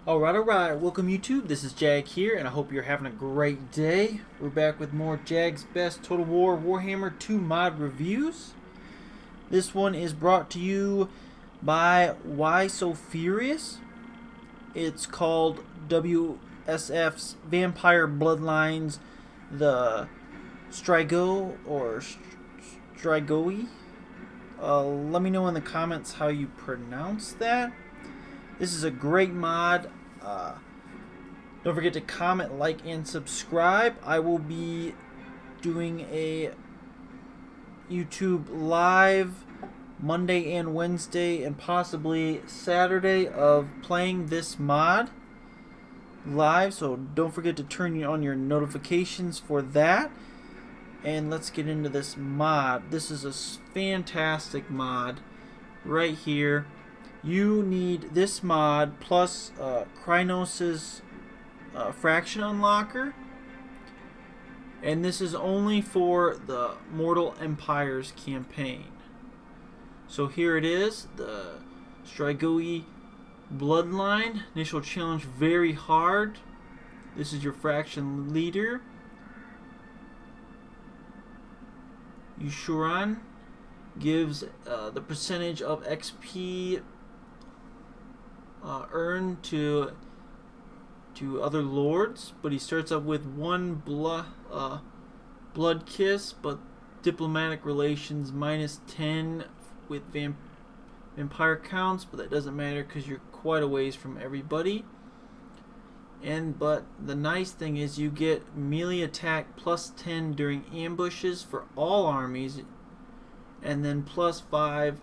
Alright, welcome YouTube. This is Jag here, and I hope you're having a great day. We're back with more JAG's Best Total War Warhammer 2 mod reviews. This one is brought to you by Whysofurious. It's called WSF's Vampire Bloodlines, the Strigoi or Strigoi. Let me know in the comments how you pronounce that. This is a great mod. Don't forget to comment, like, and subscribe. I will be doing a YouTube live Monday and Wednesday and possibly Saturday of playing this mod live, so don't forget to turn on your notifications for that. And let's get into this mod. This is a fantastic mod right here. You need this mod plus Krynos' Fraction Unlocker. And this is only for the Mortal Empires campaign. So here it is, the Strigoi Bloodline. Initial challenge very hard. This is your faction leader. Yushuran gives the percentage of XP earned to other lords, but he starts up with one blood kiss, but diplomatic relations -10 with vampire counts, but that doesn't matter because you're quite a ways from everybody. But the nice thing is you get melee attack +10 during ambushes for all armies, and then +5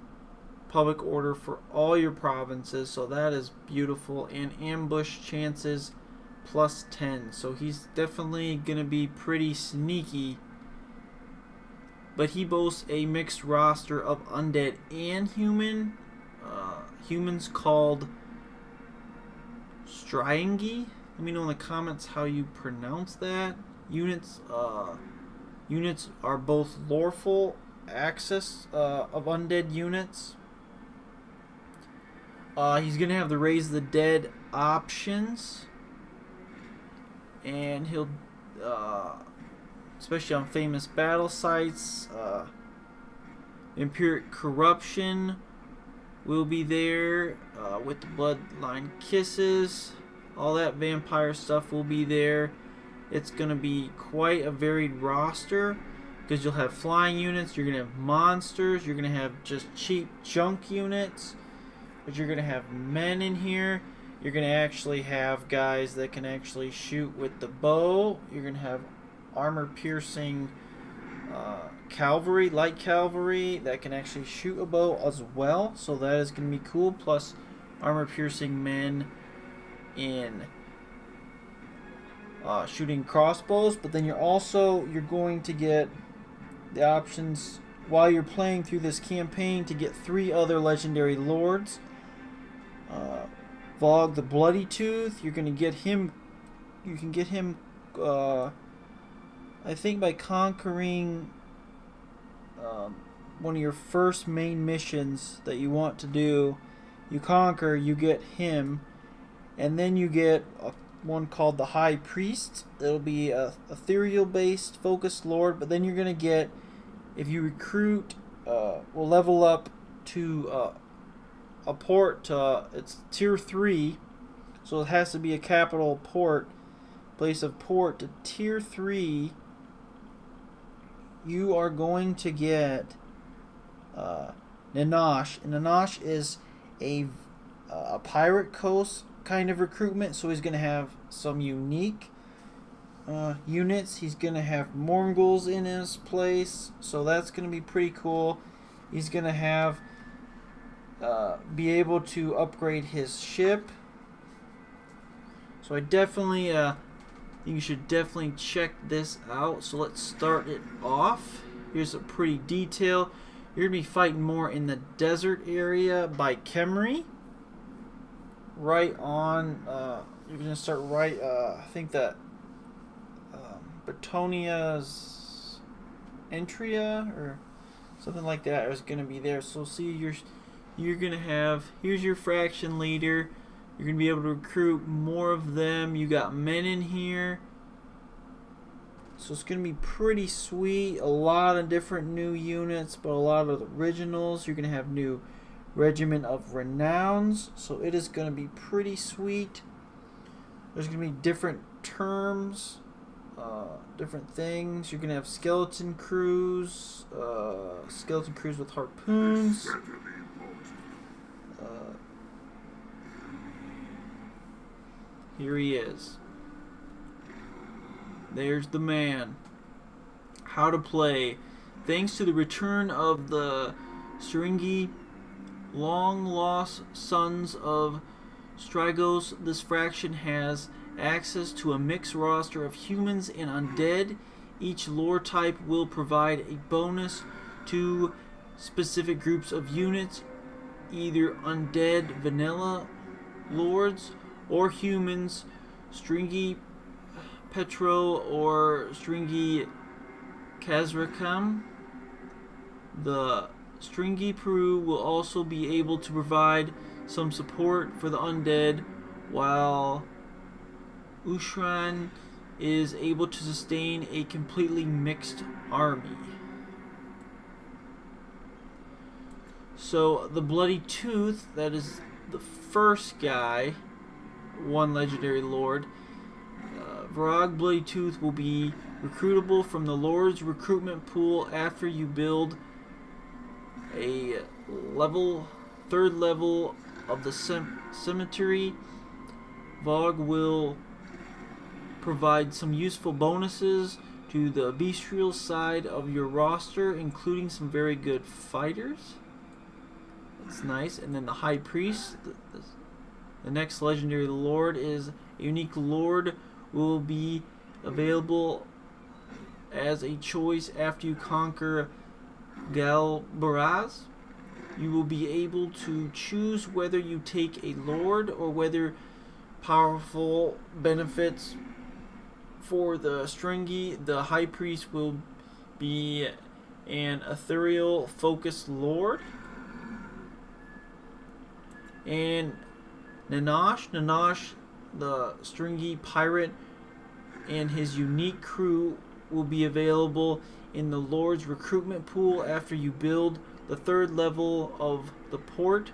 public order for all your provinces, so that is beautiful. And ambush chances +10, so he's definitely gonna be pretty sneaky. But he boasts a mixed roster of undead and humans called Strigoi. Let me know in the comments how you pronounce that. Units are both lawful access of undead units. He's gonna have the Raise the Dead options, and he'll especially on famous battle sites. Empiric Corruption will be there with the Bloodline Kisses. All that vampire stuff will be there. It's gonna be quite a varied roster because you'll have flying units, you're gonna have monsters, you're gonna have just cheap junk units. But you're going to have men in here. You're going to actually have guys that can actually shoot with the bow. You're going to have armor-piercing cavalry, light cavalry, that can actually shoot a bow as well. So that is going to be cool. Plus armor-piercing men in shooting crossbows. But then you're going to get the options while you're playing through this campaign to get 3 other legendary lords. Vog the Bloody Tooth, you're gonna get him. You can get him, I think, by conquering one of your first main missions that you want to do. You conquer, you get him, and then you get one called the High Priest. It'll be a ethereal-based focused lord, but then you're gonna get, if you recruit, will level up to a port. It's tier 3, so it has to be a capital port, place of port to tier 3. You are going to get Nanosh. And Nanosh is a pirate coast kind of recruitment, so he's going to have some unique units. He's going to have Mongols in his place, so that's going to be pretty cool. He's going to have be able to upgrade his ship. So I definitely you should definitely check this out. So let's start it off. Here's a pretty detail. You're gonna be fighting more in the desert area by Khemri. Right on. You're gonna start right. I think that Bretonia's Entria or something like that is gonna be there. So see, you're gonna have, here's your faction leader. You're going to be able to recruit more of them. You got men in here. So it's going to be pretty sweet. A lot of different new units, but a lot of the originals. You're going to have new Regiment of Renowns. So it is going to be pretty sweet. There's going to be different terms, different things. You're going to have skeleton crews with harpoons. Here he is. There's the man. How to play. Thanks to the return of the Strigoi, long lost sons of Strigoi, this faction has access to a mixed roster of humans and undead. Each lore type will provide a bonus to specific groups of units, either undead vanilla lords or humans, Strigoi Petro or Strigoi Kazrakam. The Strigoi Peru will also be able to provide some support for the undead, while Ushran is able to sustain a completely mixed army. So the Bloody Tooth, that is the first guy, one legendary lord. Varag Bloody Tooth will be recruitable from the Lord's recruitment pool after you build a third level of the cemetery. Varag will provide some useful bonuses to the bestial side of your roster, including some very good fighters. That's nice. And then the High Priest, the next legendary lord, is a unique lord, will be available as a choice after you conquer Galbaraz. You will be able to choose whether you take a lord or whether powerful benefits for the Strigoi. The High Priest will be an ethereal focused lord. And Nanash, the Strigoi pirate, and his unique crew will be available in the Lord's recruitment pool after you build the third level of the port.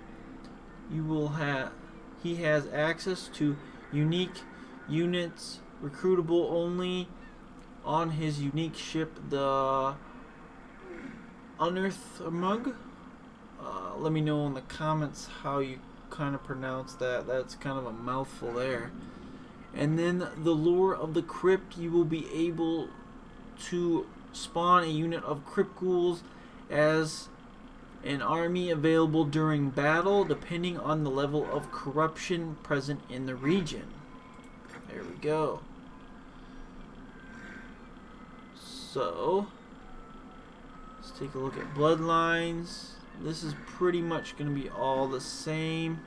He has access to unique units recruitable only on his unique ship, the Unearthmug. Let me know in the comments how you kind of pronounce that. That's kind of a mouthful there. And then the Lure of the Crypt, you will be able to spawn a unit of crypt ghouls as an army available during battle, depending on the level of corruption present in the region. There we go. So let's take a look at Bloodlines. This is pretty much going to be all the same.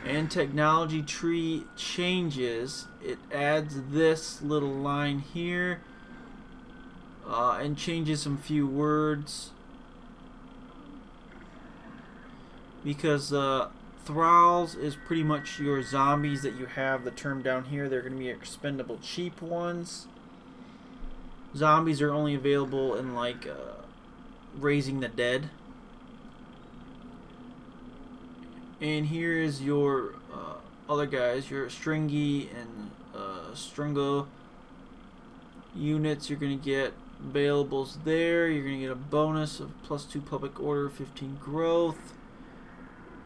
And technology tree changes. It adds this little line here and changes some few words, because thralls is pretty much your zombies that you have the term down here. They're going to be expendable cheap ones. Zombies are only available in like Raising the Dead. And here is your other guys, your Strigoi and Strigoi units. You're going to get availables there. You're going to get a bonus of +2 public order, 15 growth.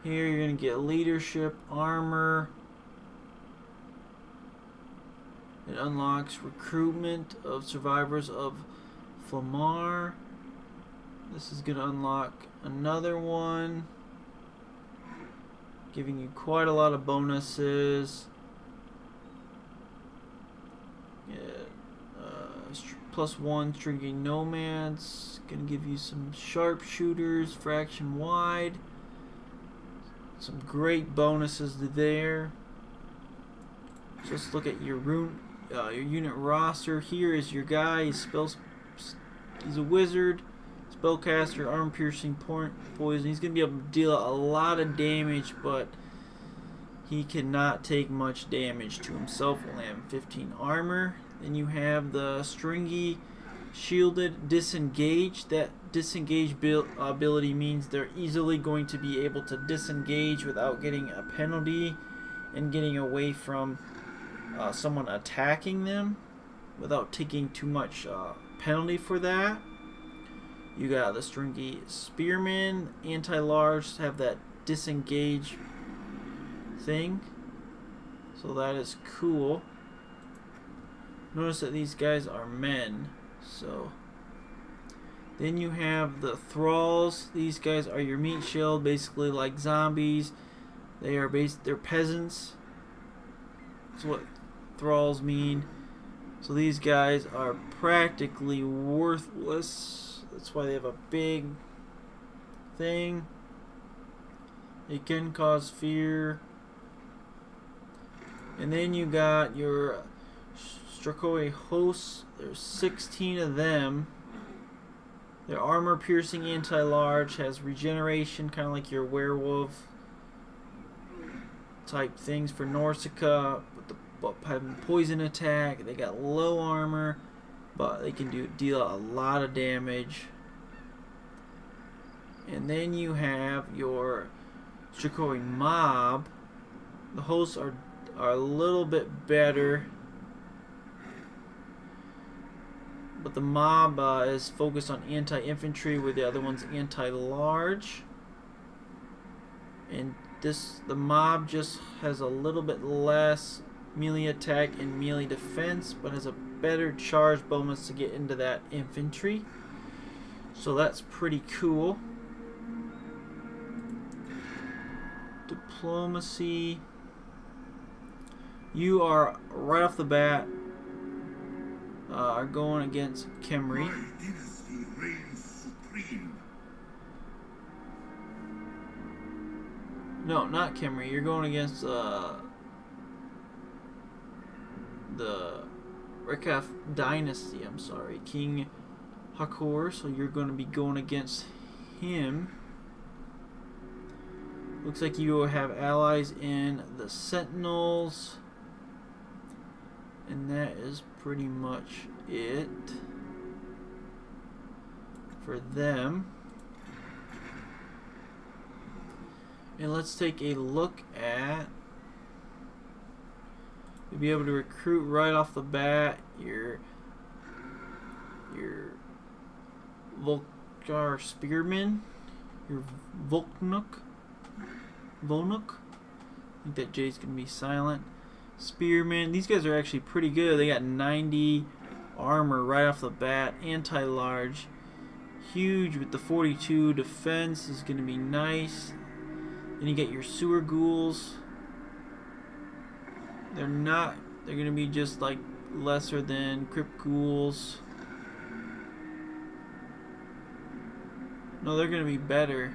Here you're going to get leadership, armor. It unlocks recruitment of survivors of Flamar. This is going to unlock another one, giving you quite a lot of bonuses. Yeah, +1 Strigoi Nomads, gonna give you some sharpshooters fraction wide. Some great bonuses there. Just look at your your unit roster. Here is your guy. He's a wizard. His spellcaster, armor piercing, poison. He's going to be able to deal a lot of damage, but he cannot take much damage to himself. Only having 15 armor. Then you have the Strigoi shielded disengage. That disengage ability means they're easily going to be able to disengage without getting a penalty and getting away from someone attacking them without taking too much penalty for that. You got the Strigoi Spearman, anti-large, have that disengage thing. So that is cool. Notice that these guys are men. So then you have the Thralls. These guys are your meat shield, basically like zombies. They're peasants. That's what Thralls mean. So these guys are practically worthless. That's why they have a big thing. They can cause fear. And then you got your Strigoi hosts. There's 16 of them. Their armor piercing anti-large, has regeneration, kind of like your werewolf type things for Norsica, with the having poison attack. They got low armor, but they can deal a lot of damage. And then you have your Strigoi mob. The hosts are a little bit better, but the mob is focused on anti-infantry, where the other one's anti-large. And the mob just has a little bit less melee attack and melee defense, but has a better charge bonus to get into that infantry. So that's pretty cool. Diplomacy. You are right off the bat are going against Khemri. No, not Khemri. You're going against the Rekaf dynasty. I'm sorry, King Hakor. So you're going to be going against him. Looks like you have allies in the Sentinels. And that is pretty much it for them. And let's take a look at, you'll be able to recruit right off the bat your Volkar Spearman, your Volknuk. I think that J's gonna be silent. Spearman. These guys are actually pretty good. They got 90 armor right off the bat. Anti-large. Huge with the 42 defense is going to be nice. Then you get your sewer ghouls. They're going to be just like lesser than crypt ghouls. No, they're going to be better.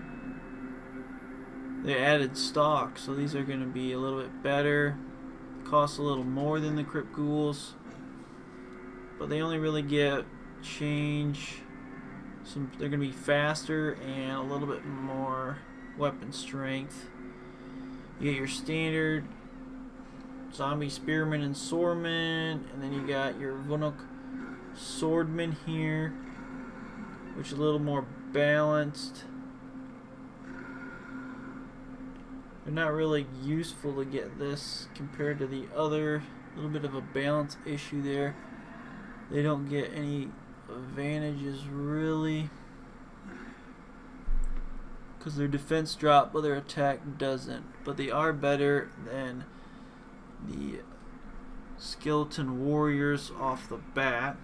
They added stock, so these are going to be a little bit better. Cost a little more than the crypt ghouls, but they only really get change. They're going to be faster and a little bit more weapon strength. You get your standard zombie spearmen and swordmen, and then you got your Vunuk swordmen here, which is a little more balanced. They're not really useful to get this compared to the other. Little bit of a balance issue there. They don't get any advantages really, because their defense drop but their attack doesn't. But they are better than the skeleton warriors off the bat.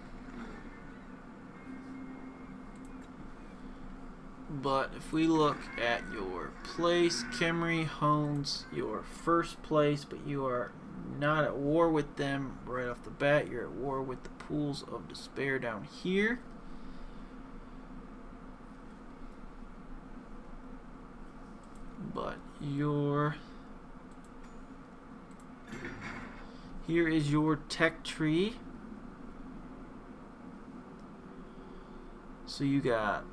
But if we look at your place, Khemri owns your first place, but you are not at war with them right off the bat. You're at war with the pools of despair down here. But here is your tech tree. So you got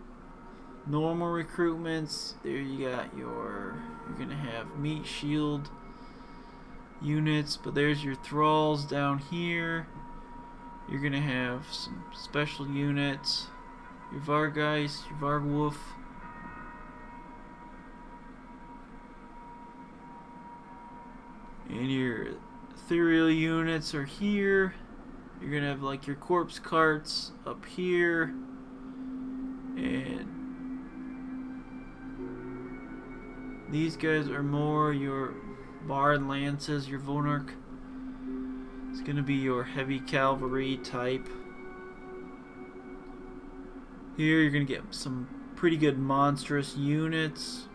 normal recruitments. There you got you're gonna have meat shield units, but there's your thralls down here. You're gonna have some special units, your Vargeist, your Vargwolf. And your ethereal units are here. You're gonna have like your corpse carts up here, and these guys are more your Bard Lances, your Vonarch. It's gonna be your heavy cavalry type. Here you're gonna get some pretty good monstrous units.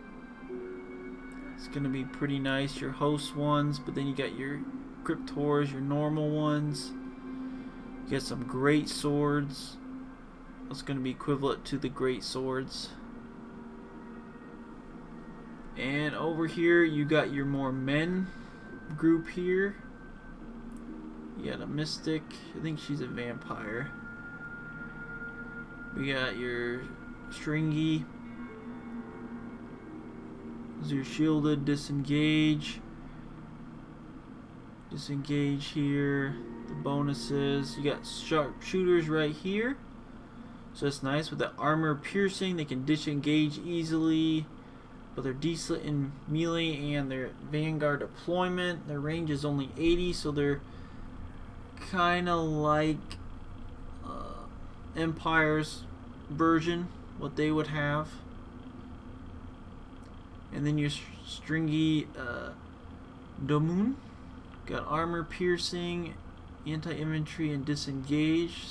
It's gonna be pretty nice, your host ones, but then you got your Cryptors, your normal ones. You got some great swords. That's gonna be equivalent to the great swords. And over here you got your more men group here. You got a mystic. I think she's a vampire. We got your Strigoi. Those are your shielded, disengage. Disengage here. The bonuses. You got sharpshooters right here. So that's nice with the armor piercing. They can disengage easily, but they're decent in melee and their vanguard deployment. Their range is only 80, so they're kind of like Empire's version, what they would have. And then your Strigoi Domun got armor piercing, anti-infantry, and disengage.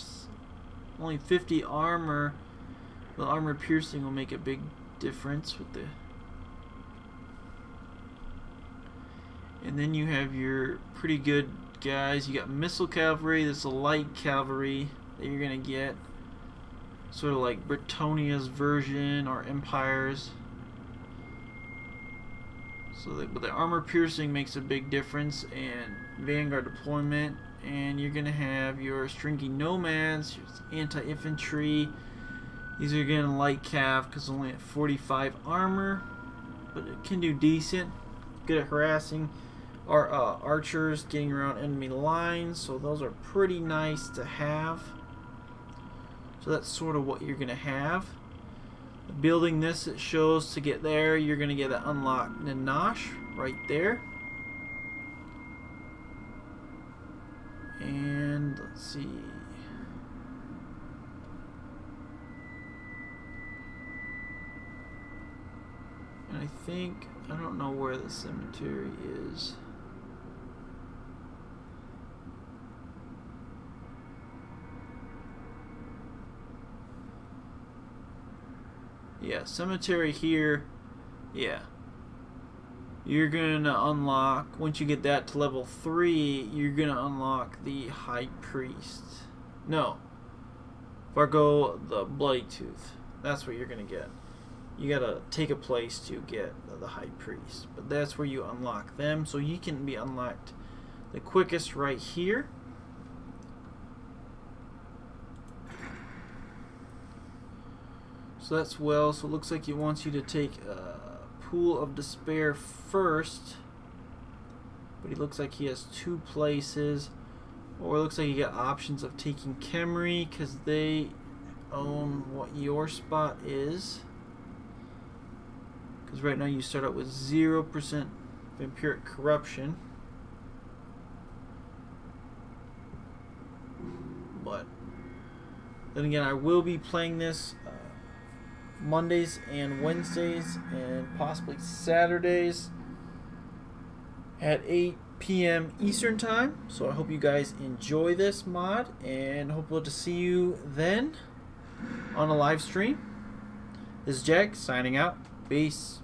Only 50 armor. The armor piercing will make a big difference with the. And then you have your pretty good guys. You got missile cavalry. This is a light cavalry that you're gonna get, sort of like Britonia's version or Empire's. So but the armor piercing makes a big difference, and vanguard deployment. And you're gonna have your Strigoi nomads, your anti-infantry. These are again light cav because only at 45 armor, but it can do decent. Good at harassing our archers, getting around enemy lines. So those are pretty nice to have. So that's sort of what you're gonna have. Building this, it shows to get there, you're gonna get an unlocked Nanash right there. And let's see. And I think, I don't know where the cemetery is. Yeah, cemetery here. Yeah. You're gonna unlock, once you get that to level 3, you're gonna unlock the High Priest. No. Fargo the Bloody Tooth. That's what you're gonna get. You gotta take a place to get the High Priest. But that's where you unlock them. So you can be unlocked the quickest right here. So that's well. So it looks like it wants you to take Pool of Despair first, but he looks like he has 2 places, or it looks like you got options of taking Khemri because they own what your spot is, because right now you start out with 0% vampiric corruption, but then again I will be playing this Mondays and Wednesdays and possibly Saturdays at 8 p.m. Eastern time. So I hope you guys enjoy this mod, and hopefully to see you then on a live stream. This is Jag signing out. Peace.